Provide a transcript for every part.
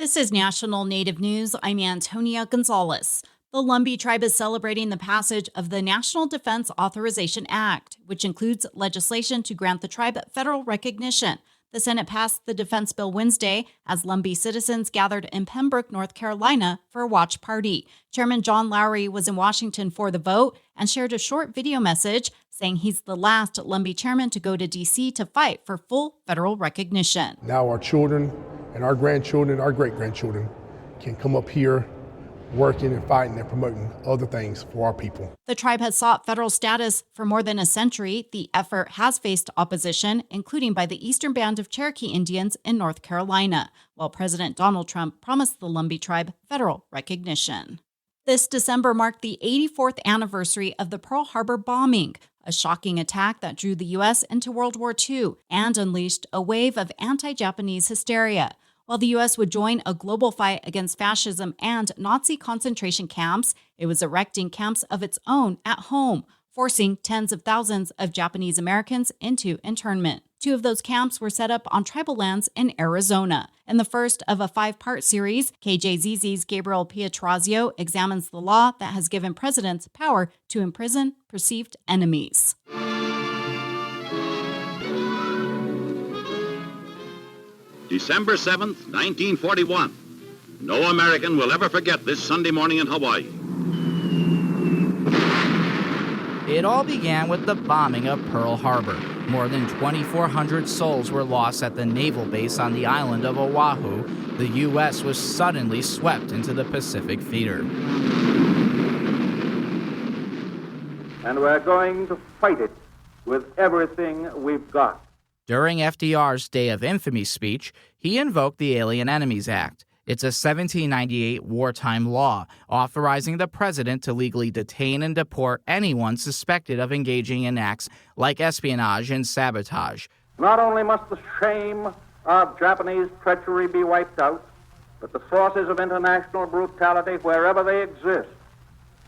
This is National Native News. I'm Antonia Gonzalez. The Lumbee tribe is celebrating the passage of the National Defense Authorization Act, which includes legislation to grant the tribe federal recognition. The Senate passed the defense bill Wednesday as Lumbee citizens gathered in Pembroke, North Carolina for a watch party. Chairman John Lowry was in Washington for the vote and shared a short video message saying he's the last Lumbee chairman to go to D.C. to fight for full federal recognition. Now our children and our grandchildren, our great-grandchildren can come up here working and fighting and promoting other things for our people. The tribe has sought federal status for more than a century. The effort has faced opposition, including by the Eastern Band of Cherokee Indians in North Carolina, while President Donald Trump promised the Lumbee tribe federal recognition. This December marked the 84th anniversary of the Pearl Harbor bombing, a shocking attack that drew the U.S. into World War II and unleashed a wave of anti-Japanese hysteria. While the U.S. would join a global fight against fascism and Nazi concentration camps, it was erecting camps of its own at home, forcing tens of thousands of Japanese Americans into internment. 2 of those camps were set up on tribal lands in Arizona. In the first of a 5-part series, KJZZ's Gabriel Pietrazio examines the law that has given presidents power to imprison perceived enemies. December 7th, 1941. No American will ever forget this Sunday morning in Hawaii. It all began with the bombing of Pearl Harbor. More than 2,400 souls were lost at the naval base on the island of Oahu. The U.S. was suddenly swept into the Pacific theater. And we're going to fight it with everything we've got. During FDR's Day of Infamy speech, he invoked the Alien Enemies Act. It's a 1798 wartime law authorizing the president to legally detain and deport anyone suspected of engaging in acts like espionage and sabotage. Not only must the shame of Japanese treachery be wiped out, but the sources of international brutality, wherever they exist,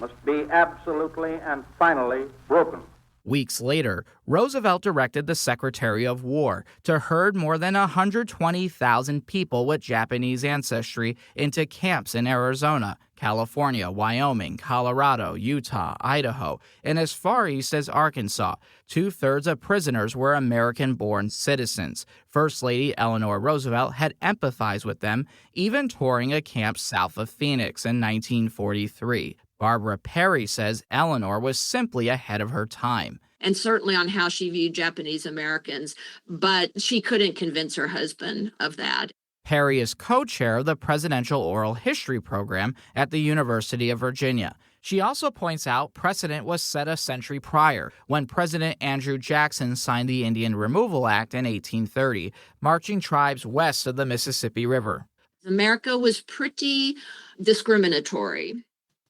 must be absolutely and finally broken. Weeks later, Roosevelt directed the Secretary of War to herd more than 120,000 people with Japanese ancestry into camps in Arizona, California, Wyoming, Colorado, Utah, Idaho, and as far east as Arkansas. 2/3 of prisoners were American-born citizens. First Lady Eleanor Roosevelt had empathized with them, even touring a camp south of Phoenix in 1943. Barbara Perry says Eleanor was simply ahead of her time. And certainly on how she viewed Japanese Americans, but she couldn't convince her husband of that. Perry is co-chair of the Presidential Oral History Program at the University of Virginia. She also points out precedent was set a century prior when President Andrew Jackson signed the Indian Removal Act in 1830, marching tribes west of the Mississippi River. America was pretty discriminatory.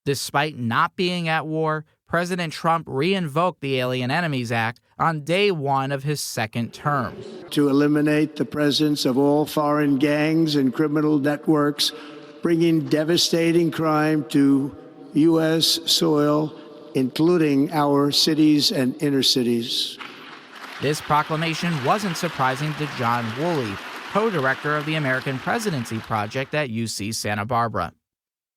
Despite not being at war, President Trump re-invoked the Alien Enemies Act on day 1 of his second term. To eliminate the presence of all foreign gangs and criminal networks, bringing devastating crime to U.S. soil, including our cities and inner cities. This proclamation wasn't surprising to John Woolley, co-director of the American Presidency Project at UC Santa Barbara.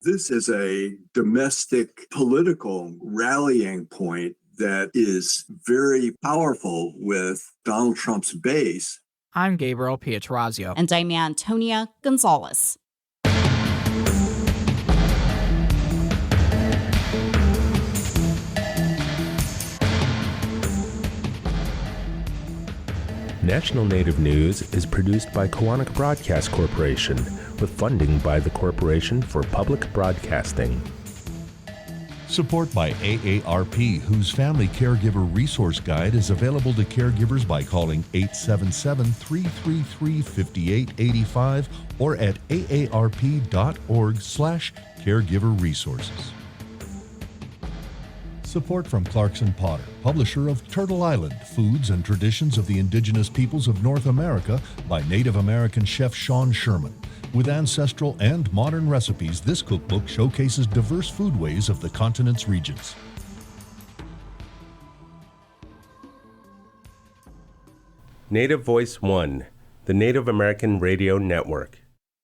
This is a domestic political rallying point that is very powerful with Donald Trump's base. I'm Gabriel Pietrazio. And I'm Antonia Gonzalez. National Native News is produced by Koahnic Broadcast Corporation, with funding by the Corporation for Public Broadcasting. Support by AARP, whose Family Caregiver Resource Guide is available to caregivers by calling 877-333-5885 or at aarp.org/caregiver resources. Support from Clarkson Potter, publisher of Turtle Island, Foods and Traditions of the Indigenous Peoples of North America by Native American chef Sean Sherman. With ancestral and modern recipes, this cookbook showcases diverse foodways of the continent's regions. Native Voice One, the Native American Radio Network.